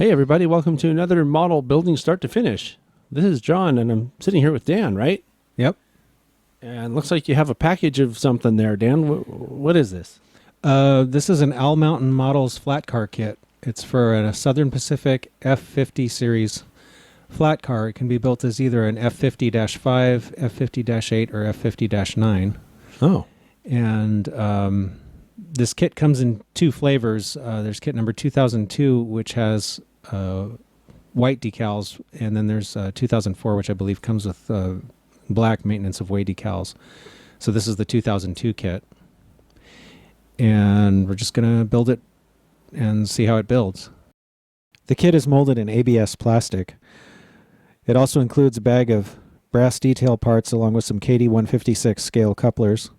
Hey everybody, welcome to another model building start to finish. This is John and I'm sitting here with Dan, right? Yep. And looks like you have a package of something there, Dan. What is this? This is an Owl Mountain Models Flatcar kit. It's for a Southern Pacific F50 series flat car. It can be built as either an F50-5, F50-8, or F50-9. Oh. And this kit comes in two flavors. There's kit number 2002, which has white decals, and then there's 2004, which I believe comes with black maintenance of way decals. So this is the 2002 kit. And we're just going to build it and see how it builds. The kit is molded in ABS plastic. It also includes a bag of brass detail parts along with some KD-156 scale couplers,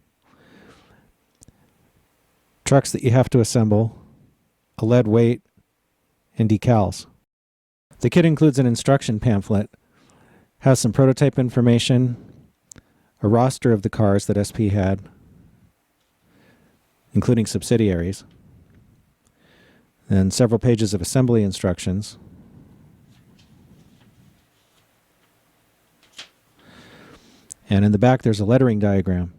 trucks that you have to assemble, a lead weight, and decals. The kit includes an instruction pamphlet, has some prototype information, a roster of the cars that SP had, including subsidiaries, and several pages of assembly instructions. And in the back there's a lettering diagram.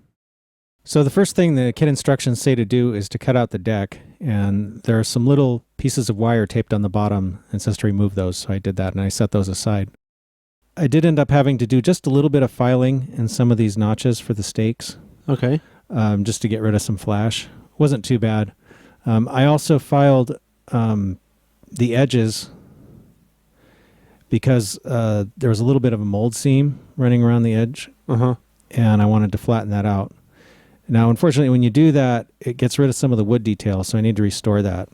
So the first thing the kit instructions say to do is to cut out the deck, and there are some little pieces of wire taped on the bottom, and it says to remove those, so I did that and I set those aside. I did end up having to do just a little bit of filing in some of these notches for the stakes. Okay. Just to get rid of some flash. Wasn't too bad. I also filed the edges because there was a little bit of a mold seam running around the edge, and I wanted to flatten that out. Now, unfortunately, when you do that, it gets rid of some of the wood detail, so I need to restore that.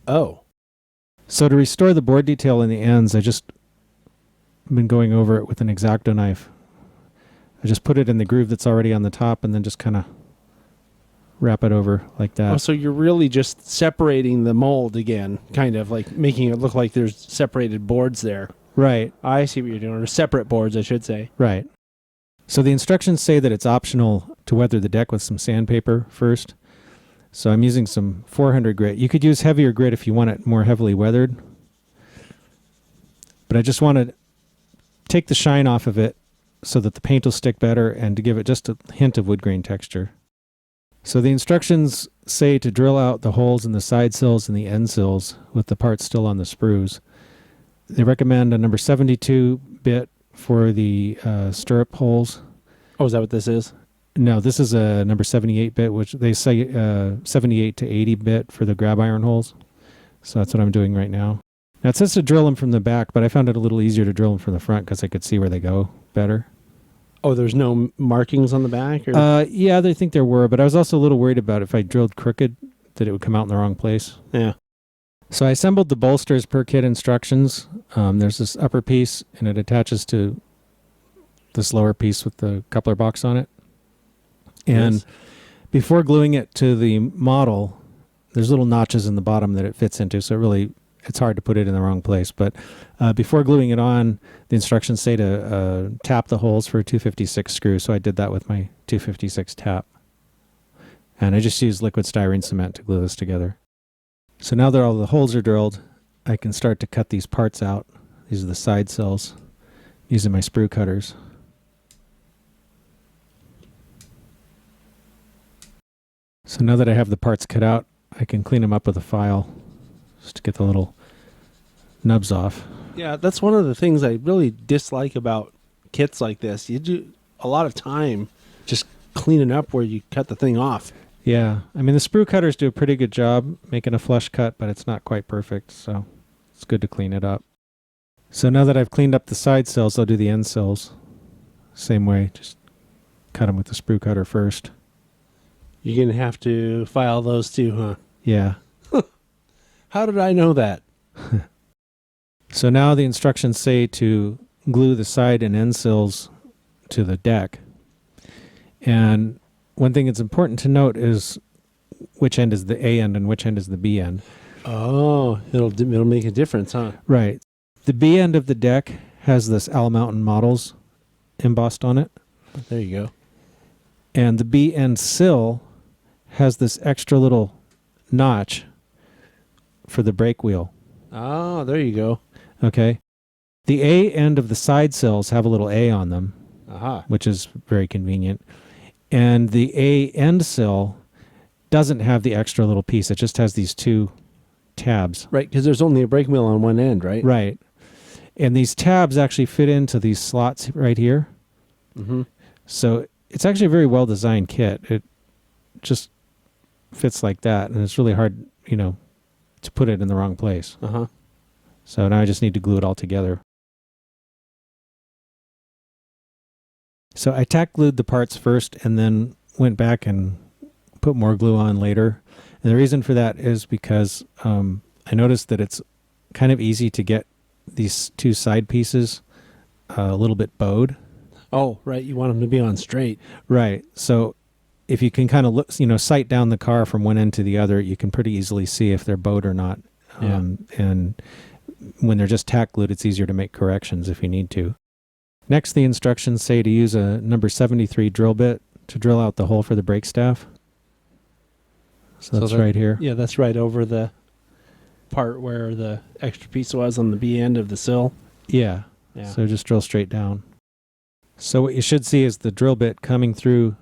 Oh. So to restore the board detail in the ends, I just been going over it with an X-Acto knife. I just put it in the groove that's already on the top and then just kind of wrap it over like that. Oh, so you're really just separating the mold again, kind of like making it look like there's separated boards there. Right. I see what you're doing, or separate boards, I should say. Right. So the instructions say that it's optional to weather the deck with some sandpaper first. So I'm using some 400 grit. You could use heavier grit if you want it more heavily weathered. But I just want to take the shine off of it so that the paint will stick better and to give it just a hint of wood grain texture. So the instructions say to drill out the holes in the side sills and the end sills with the parts still on the sprues. They recommend a number 72 bit for the stirrup holes. Oh, is that what this is? No, this is a number 78 bit, which they say 78 to 80 bit for the grab iron holes. So that's what I'm doing right now. Now it says to drill them from the back, but I found it a little easier to drill them from the front because I could see where they go better. Oh, there's no markings on the back? Or? Yeah, I think there were, but I was also a little worried about if I drilled crooked that it would come out in the wrong place. Yeah. So I assembled the bolsters per kit instructions. There's this upper piece, and it attaches to this lower piece with the coupler box on it. And Yes. Before gluing it to the model, there's little notches in the bottom that it fits into, so it's hard to put it in the wrong place. But before gluing it on, the instructions say to tap the holes for a 256 screw, so I did that with my 256 tap. And I just used liquid styrene cement to glue this together. So now that all the holes are drilled, I can start to cut these parts out. These are the side cells, using my sprue cutters. So now that I have the parts cut out, I can clean them up with a file just to get the little nubs off. Yeah, that's one of the things I really dislike about kits like this. You do a lot of time just cleaning up where you cut the thing off. Yeah, I mean the sprue cutters do a pretty good job making a flush cut, but it's not quite perfect, so it's good to clean it up. So now that I've cleaned up the side cells, I'll do the end cells. Same way, just cut them with the sprue cutter first. You're going to have to file those too, huh? Yeah. How did I know that? So now the instructions say to glue the side and end sills to the deck. And one thing that's important to note is which end is the A end and which end is the B end. Oh, it'll make a difference, huh? Right. The B end of the deck has this Owl Mountain Models embossed on it. There you go. And the B end sill has this extra little notch for the brake wheel. Oh, there you go. Okay. The A end of the side sills have a little A on them, Aha. which is very convenient. And the A end sill doesn't have the extra little piece. It just has these two tabs. Right, because there's only a brake wheel on one end, right? Right. And these tabs actually fit into these slots right here. Mm-hmm. So it's actually a very well designed kit. It just fits like that, and it's really hard, to put it in the wrong place. Uh-huh. So now I just need to glue it all together. So I tack glued the parts first and then went back and put more glue on later. And the reason for that is because I noticed that it's kind of easy to get these two side pieces a little bit bowed. Oh, right. You want them to be on straight. Right. So if you can kind of look, sight down the car from one end to the other, you can pretty easily see if they're bowed or not. Yeah. And when they're just tack glued, it's easier to make corrections if you need to. Next, the instructions say to use a number 73 drill bit to drill out the hole for the brake staff. So that's right here. Yeah, that's right over the part where the extra piece was on the B end of the sill. Yeah. Yeah. So just drill straight down. So what you should see is the drill bit coming through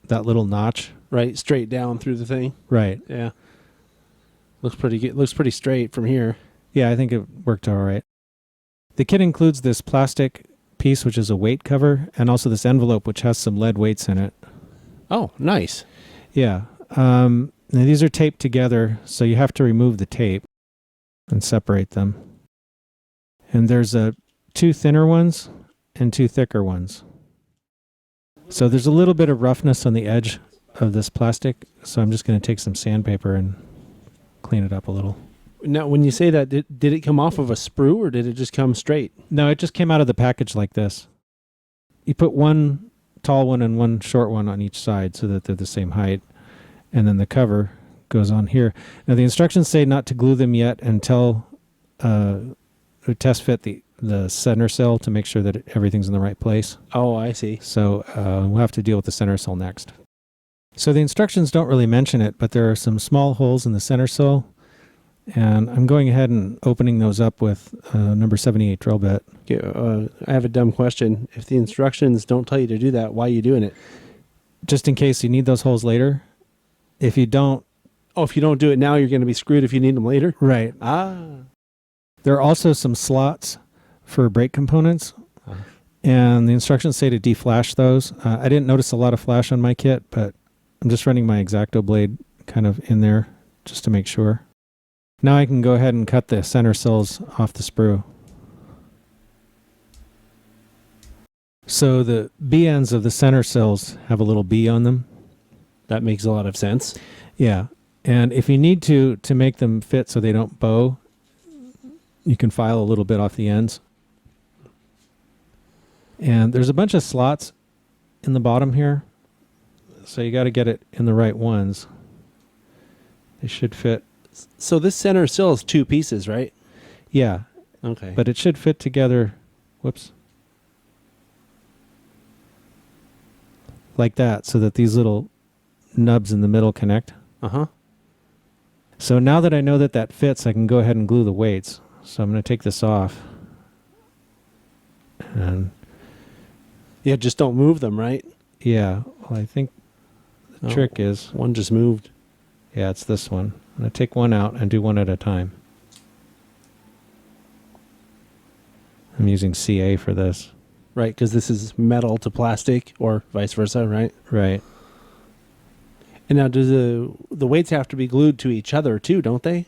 that little notch. Right, straight down through the thing. Right. Yeah. Looks pretty good. Looks pretty straight from here. Yeah, I think it worked all right. The kit includes this plastic piece, which is a weight cover, and also this envelope, which has some lead weights in it. Oh, nice. Yeah. Now these are taped together, so you have to remove the tape and separate them. And there's two thinner ones and two thicker ones. So there's a little bit of roughness on the edge of this plastic, so I'm just going to take some sandpaper and clean it up a little. Now, when you say that, did it come off of a sprue or did it just come straight? No, it just came out of the package like this. You put one tall one and one short one on each side so that they're the same height, and then the cover goes on here. Now, the instructions say not to glue them yet until we test fit the center cell to make sure that everything's in the right place. Oh, I see. So we'll have to deal with the center cell next. So the instructions don't really mention it, but there are some small holes in the center cell, and I'm going ahead and opening those up with number 78 drill bit. I have a dumb question. If the instructions don't tell you to do that, why are you doing it? Just in case you need those holes later. If you don't... Oh, if you don't do it now, you're going to be screwed if you need them later? Right. Ah. There are also some slots for brake components, and the instructions say to deflash those. I didn't notice a lot of flash on my kit, but I'm just running my X-Acto blade kind of in there just to make sure. Now I can go ahead and cut the center sills off the sprue. So the B ends of the center sills have a little B on them. That makes a lot of sense. Yeah. And if you need to make them fit so they don't bow, you can file a little bit off the ends. And there's a bunch of slots in the bottom here, so you got to get it in the right ones. They should fit. So this center sill is two pieces, right? Yeah. Okay. But it should fit together. Whoops. Like that, so that these little nubs in the middle connect. Uh-huh. So now that I know that that fits, I can go ahead and glue the weights. So I'm going to take this off. And yeah, just don't move them, right? yeah, well, I think the trick is... One just moved. Yeah, it's this one. I'm going to take one out and do one at a time. I'm using CA for this. Right, because this is metal to plastic or vice versa, right? Right. And now do the weights have to be glued to each other too, don't they?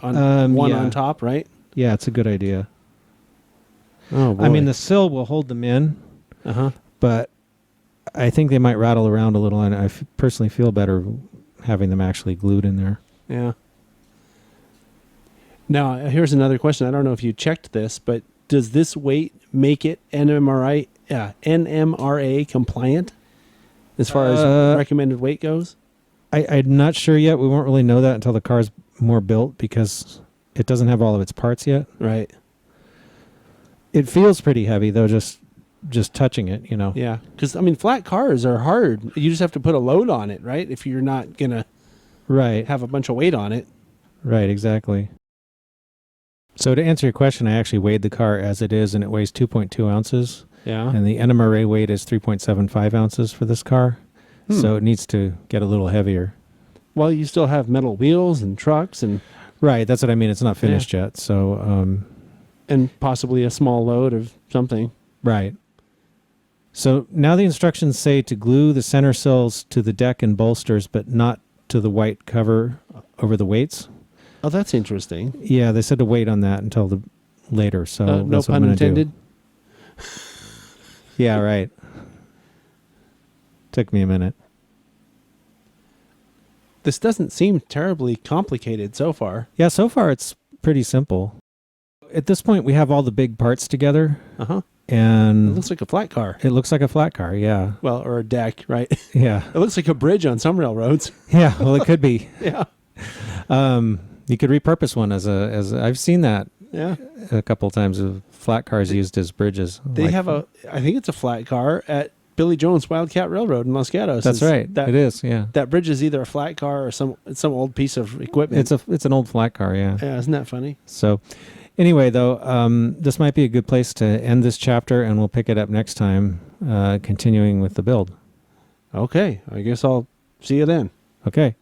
On one yeah. on top, right? Yeah, it's a good idea. Oh, boy. I mean, the sill will hold them in, Uh-huh. but I think they might rattle around a little, and I personally feel better having them actually glued in there. Yeah. Now, here's another question. I don't know if you checked this, but does this weight make it NMRA compliant as far as recommended weight goes? I'm not sure yet. We won't really know that until the car's more built because it doesn't have all of its parts yet. Right. It feels pretty heavy, though, just touching it, Yeah. Because, I mean, flat cars are hard. You just have to put a load on it, right? If you're not going to Right. have a bunch of weight on it. Right, exactly. So to answer your question, I actually weighed the car as it is, and it weighs 2.2 ounces. Yeah. And the NMRA weight is 3.75 ounces for this car. So it needs to get a little heavier. Well, you still have metal wheels and trucks and Right, that's what I mean. It's not finished yet. So, and possibly a small load of something. right. So now the instructions say to glue the center sills to the deck and bolsters, but not to the white cover over the weights. Oh, that's interesting. Yeah, they said to wait on that until the later. So No that's what pun I'm gonna do. intended. Yeah, right. Took me a minute. This doesn't seem terribly complicated so far. Yeah, so far it's pretty simple. At this point, we have all the big parts together, It and looks like a flat car. it looks like a flat car. Yeah, Well, or a deck, right? yeah, It looks like a bridge on some railroads. yeah. Well, it could be. Yeah. You could repurpose one as I've seen that Yeah. a couple of times of flat cars used as bridges. They have I think it's a flat car at Billy Jones Wildcat Railroad in Los Gatos. That's right. It is. Yeah. That bridge is either a flat car or some old piece of equipment. It's an old flat car. Yeah. Yeah, isn't that funny? So, anyway, though, this might be a good place to end this chapter, and we'll pick it up next time, continuing with the build. Okay, I guess I'll see you then. Okay.